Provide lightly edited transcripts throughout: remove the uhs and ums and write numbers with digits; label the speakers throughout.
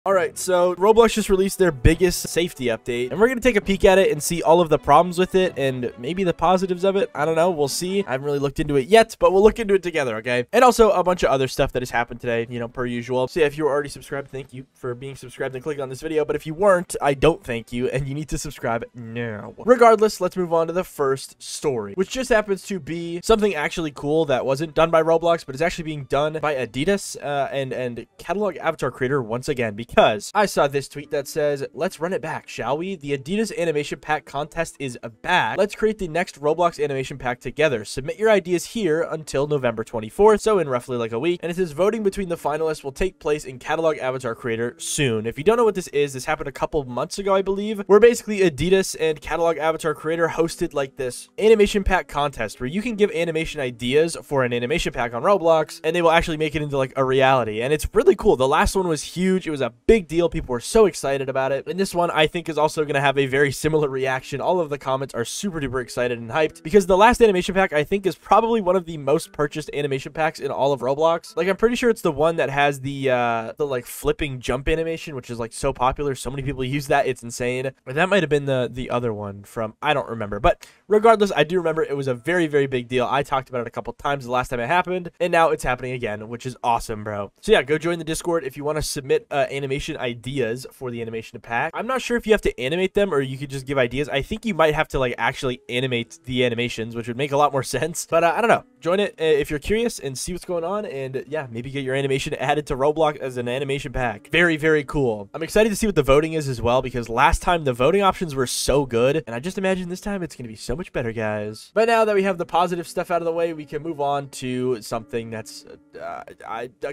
Speaker 1: Alright, so Roblox just released their biggest safety update, and we're going to take a peek at it and see all of the problems with it and maybe the positives of it. I don't know. We'll see. I haven't really looked into it yet, but we'll look into it together, okay? And also a bunch of other stuff that has happened today, you know, per usual. So yeah, if you were already subscribed, thank you for being subscribed and clicking on this video. But if you weren't, I don't thank you, and you need to subscribe now. Regardless, let's move on to the first story, which just happens to be something actually cool that wasn't done by Roblox, but is actually being done by Adidas and catalog avatar creator once again, because I saw this tweet that says, "Let's run it back, shall we? The Adidas animation pack contest is back. Let's create the next Roblox animation pack together. Submit your ideas here until November 24th, so in roughly like a week." And it says voting between the finalists will take place in catalog avatar creator soon. If you don't know what this is, this happened a couple months ago, I believe, where basically Adidas and catalog avatar creator hosted like this animation pack contest where you can give animation ideas for an animation pack on Roblox, and they will actually make it into like a reality. And it's really cool. The last one was huge. It was a big deal. People were so excited about it. And this one, I think, is also going to have a very similar reaction. All of the comments are super duper excited and hyped because the last animation pack, I think, is probably one of the most purchased animation packs in all of Roblox. Like, I'm pretty sure it's the one that has the like flipping jump animation, which is like so popular. So many people use that. It's insane. Or that might have been the other one from, I don't remember. But regardless, I do remember it was a very, very big deal. I talked about it a couple times the last time it happened, and now it's happening again, which is awesome, bro. So yeah, go join the Discord if you want to submit animation ideas for the animation pack. I'm not sure if you have to animate them or you could just give ideas. I think you might have to like actually animate the animations, which would make a lot more sense. But I don't know. Join it if you're curious and see what's going on, and yeah, maybe get your animation added to Roblox as an animation pack. Very, very cool. I'm excited to see what the voting is as well, because last time the voting options were so good, and I just imagine this time it's going to be so much better, guys. But now that we have the positive stuff out of the way, we can move on to something that's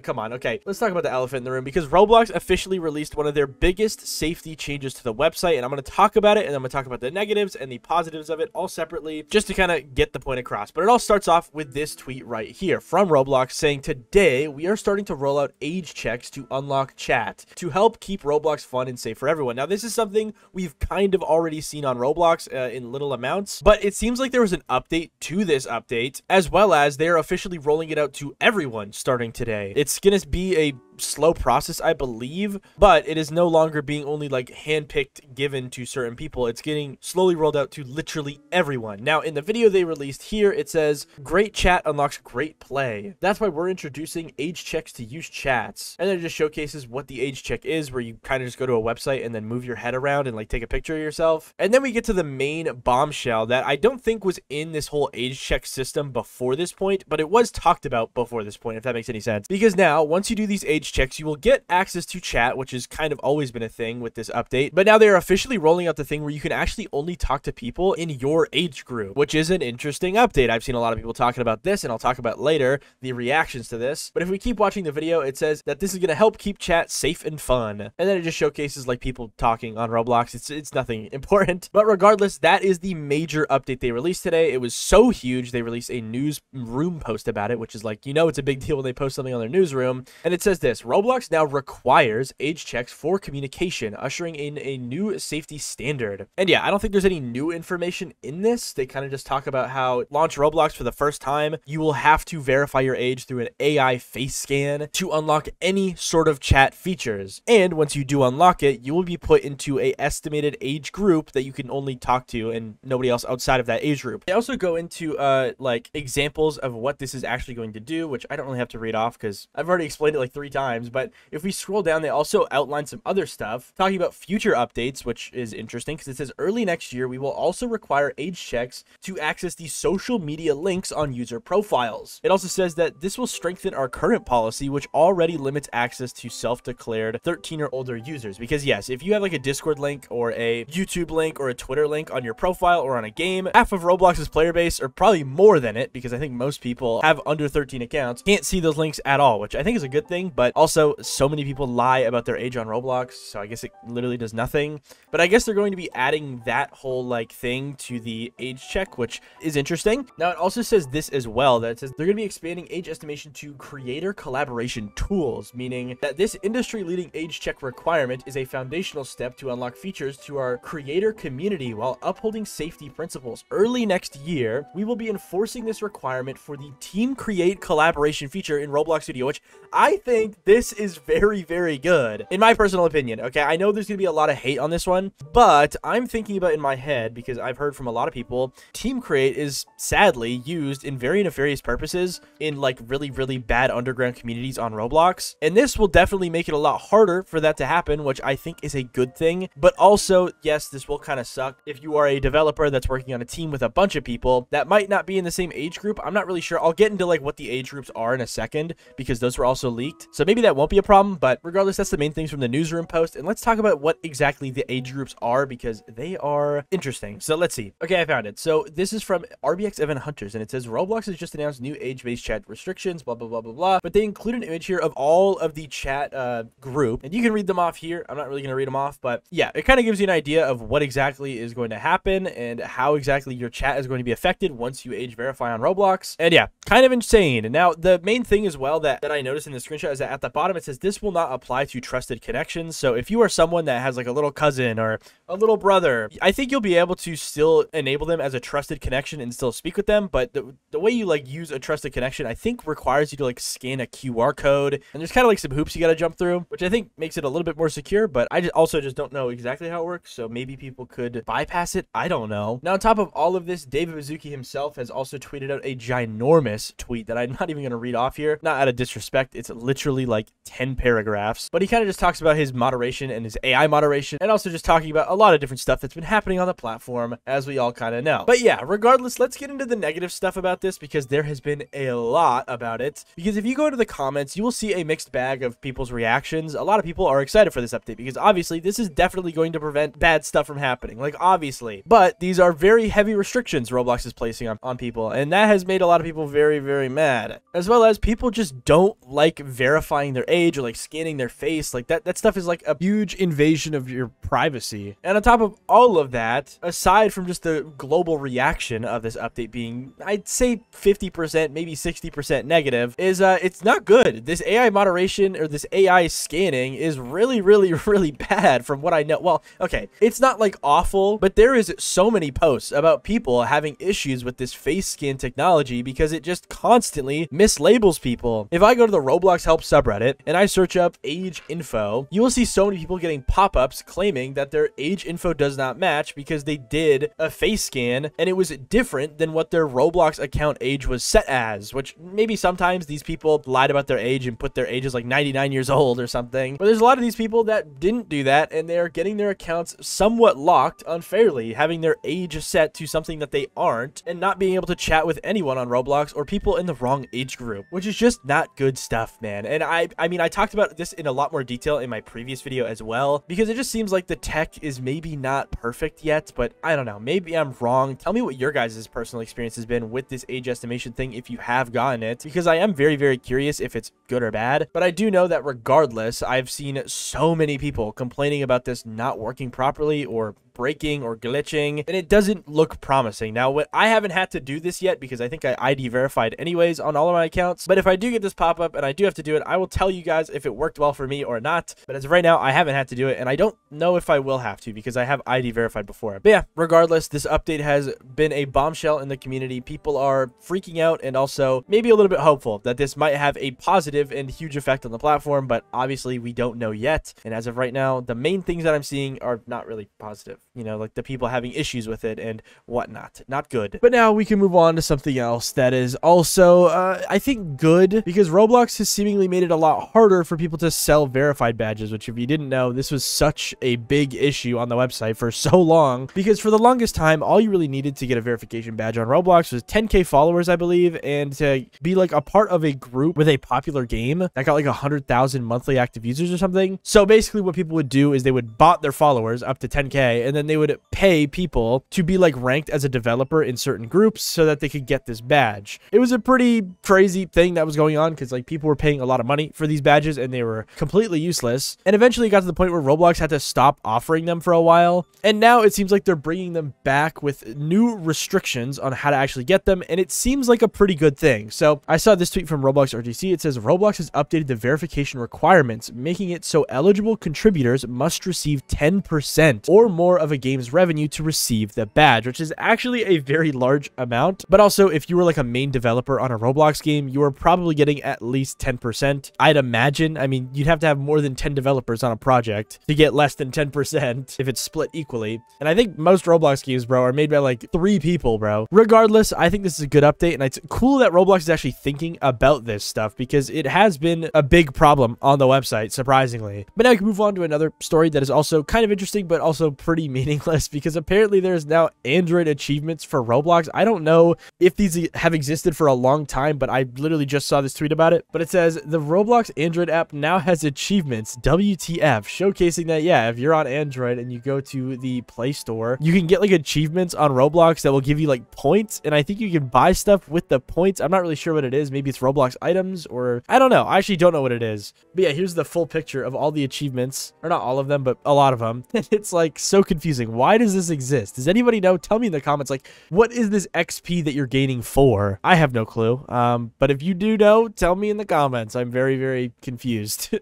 Speaker 1: come on. Okay, let's talk about the elephant in the room, because Roblox officially released one of their biggest safety changes to the website, and I'm going to talk about it, and I'm going to talk about the negatives and the positives of it all separately, just to kind of get the point across. But it all starts off with this tweet right here from Roblox saying, "Today we are starting to roll out age checks to unlock chat to help keep Roblox fun and safe for everyone." Now, this is something we've kind of already seen on Roblox in little amounts, but it seems like there was an update to this update, as well as they're officially rolling it out to everyone starting today. It's going to be a slow process, I believe, but it is no longer being only like handpicked given to certain people. It's getting slowly rolled out to literally everyone. Now, in the video they released here, it says, "Great chat unlocks great play. That's why we're introducing age checks to use chats." And then it just showcases what the age check is, where you kind of just go to a website and then move your head around and like take a picture of yourself. And then we get to the main bombshell that I don't think was in this whole age check system before this point, but it was talked about before this point, if that makes any sense. Because now, once you do these age checks, you will get access to chat, which has kind of always been a thing with this update. But now they are officially rolling out the thing where you can actually only talk to people in your age group, which is an interesting update. I've seen a lot of people talking about this, and I'll talk about later the reactions to this. But if we keep watching the video, it says that this is going to help keep chat safe and fun. And then it just showcases like people talking on Roblox. It's nothing important. But regardless, that is the major update they released today. It was so huge. They released a newsroom post about it, which is like, you know, it's a big deal when they post something on their newsroom. And it says this: "Roblox now requires age checks for communication, ushering in a new safety standard." And yeah, I don't think there's any new information in this. They kind of just talk about how launch Roblox for the first time, you will have to verify your age through an AI face scan to unlock any sort of chat features. And once you do unlock it, you will be put into a estimated age group that you can only talk to and nobody else outside of that age group. They also go into like examples of what this is actually going to do, which I don't really have to read off because I've already explained it like 3 times. But if we scroll down, they also outline some other stuff talking about future updates, which is interesting because it says early next year, we will also require age checks to access the social media links on user profiles. It also says that this will strengthen our current policy, which already limits access to self-declared 13 or older users. Because yes, if you have like a Discord link or a YouTube link or a Twitter link on your profile or on a game, half of Roblox's player base, or probably more than it, because I think most people have under 13 accounts, can't see those links at all, which I think is a good thing. But also, so many people lie about their age on Roblox, so I guess it literally does nothing. But I guess they're going to be adding that whole like thing to the age check, which is interesting. Now, it also says this as well, that it says they're going to be expanding age estimation to creator collaboration tools, meaning that this industry-leading age check requirement is a foundational step to unlock features to our creator community while upholding safety principles. Early next year, we will be enforcing this requirement for the Team Create collaboration feature in Roblox Studio, which I think this is very, very good. good, in my personal opinion. Okay, I know there's gonna be a lot of hate on this one, but I'm thinking about in my head, because I've heard from a lot of people, Team Create is sadly used in very nefarious purposes in like really, really bad underground communities on Roblox. And this will definitely make it a lot harder for that to happen, which I think is a good thing. But also, yes, this will kind of suck if you are a developer that's working on a team with a bunch of people that might not be in the same age group. I'm not really sure. I'll get into like what the age groups are in a second, because those were also leaked. So maybe that won't be a problem, but regardless, that's the main things from the newsroom post. And let's talk about what exactly the age groups are, because they are interesting. So let's see. Okay, I found it. So this is from RBX Event Hunters, and it says Roblox has just announced new age-based chat restrictions, blah, blah, blah, blah, blah. But they include an image here of all of the chat group, and you can read them off here. I'm not really going to read them off, but yeah, it kind of gives you an idea of what exactly is going to happen and how exactly your chat is going to be affected once you age verify on Roblox. And yeah, kind of insane. And now the main thing as well that I noticed in the screenshot is that at the bottom it says this will not apply to trusted connections. So if you are someone that has like a little cousin or a little brother, I think you'll be able to still enable them as a trusted connection and still speak with them. But the way you like use a trusted connection, I think requires you to like scan a QR code, and there's kind of like some hoops you got to jump through, which I think makes it a little bit more secure. But I also just don't know exactly how it works, so maybe people could bypass it. I don't know. Now on top of all of this, David Mizuki himself has also tweeted out a ginormous tweet that I'm not even going to read off here, not out of disrespect. It's literally like 10 paragraphs, but he kind of just talks about his moderation and his AI moderation, and also just talking about a lot of different stuff that's been happening on the platform, as we all kind of know. But yeah, regardless, let's get into the negative stuff about this, because there has been a lot about it. Because if you go into the comments, you will see a mixed bag of people's reactions. A lot of people are excited for this update because obviously this is definitely going to prevent bad stuff from happening, like obviously. But these are very heavy restrictions Roblox is placing on people, and that has made a lot of people very, very mad. As well as people just don't like verifying their age or like scanning their face. Like that stuff is like a huge invasion of your privacy. And on top of all of that, aside from just the global reaction of this update being, I'd say 50%, maybe 60% negative, is it's not good. This AI moderation or this AI scanning is really, really, really bad from what I know. Well, okay, it's not like awful, but there is so many posts about people having issues with this face scan technology because it just constantly mislabels people. If I go to the Roblox help subreddit and I search up age info, you will see so many people getting pop-ups claiming that their age info does not match because they did a face scan and it was different than what their Roblox account age was set as, which maybe sometimes these people lied about their age and put their age as like 99 years old or something. But there's a lot of these people that didn't do that, and they're getting their accounts somewhat locked unfairly, having their age set to something that they aren't, and not being able to chat with anyone on Roblox or people in the wrong age group, which is just not good stuff, man. And I mean, I talked about this in a lot more detail in my previous video as well, because it just seems like the tech is maybe not perfect yet, but I don't know, maybe I'm wrong. Tell me what your guys' personal experience has been with this age estimation thing if you have gotten it, because I am very, very curious if it's good or bad. But I do know that regardless, I've seen so many people complaining about this not working properly or breaking or glitching, and it doesn't look promising. Now, I haven't had to do this yet because I think I ID verified anyways on all of my accounts, but if I do get this pop-up and I do have to do it, I will tell you guys if it worked well for me or not. But as of right now, I haven't had to do it, and I don't know if I will have to because I have ID verified before. But yeah, regardless, this update has been a bombshell in the community. People are freaking out and also maybe a little bit hopeful that this might have a positive and huge effect on the platform, but obviously we don't know yet. And as of right now, the main things that I'm seeing are not really positive. You know, like the people having issues with it and whatnot. Not good. But now we can move on to something else that is also, I think, good, because Roblox has seemingly made it a lot harder for people to sell verified badges, which if you didn't know, this was such a big issue on the website for so long, because for the longest time, all you really needed to get a verification badge on Roblox was 10K followers, I believe, and to be like a part of a group with a popular game that got like 100,000 monthly active users or something. So basically what people would do is they would bot their followers up to 10K, and then they would pay people to be like ranked as a developer in certain groups so that they could get this badge. It was a pretty crazy thing that was going on because like people were paying a lot of money for these badges and they were completely useless. And eventually it got to the point where Roblox had to stop offering them for a while. And now it seems like they're bringing them back with new restrictions on how to actually get them. And it seems like a pretty good thing. So I saw this tweet from Roblox RTC. It says Roblox has updated the verification requirements, making it so eligible contributors must receive 10% or more of of a game's revenue to receive the badge, which is actually a very large amount. But also, if you were like a main developer on a Roblox game, you are probably getting at least 10%. I'd imagine. I mean, you'd have to have more than 10 developers on a project to get less than 10% if it's split equally. And I think most Roblox games, bro, are made by like 3 people, bro. Regardless, I think this is a good update, and it's cool that Roblox is actually thinking about this stuff because it has been a big problem on the website, surprisingly. But now we can move on to another story that is also kind of interesting, but also pretty meaningless because apparently there's now Android achievements for Roblox. I don't know if these have existed for a long time, but I literally just saw this tweet about it. But it says the Roblox Android app now has achievements, WTF, showcasing that, yeah, if you're on Android and you go to the Play Store, you can get like achievements on Roblox that will give you like points, and I think you can buy stuff with the points. I'm not really sure what it is. Maybe it's Roblox items, or I don't know. I actually don't know what it is. But yeah, here's the full picture of all the achievements, or not all of them, but a lot of them. And it's like so confusing. Why does this exist? Does anybody know? Tell me in the comments, like, what is this XP that you're gaining for? I have no clue. But if you do know, tell me in the comments. I'm very, very confused.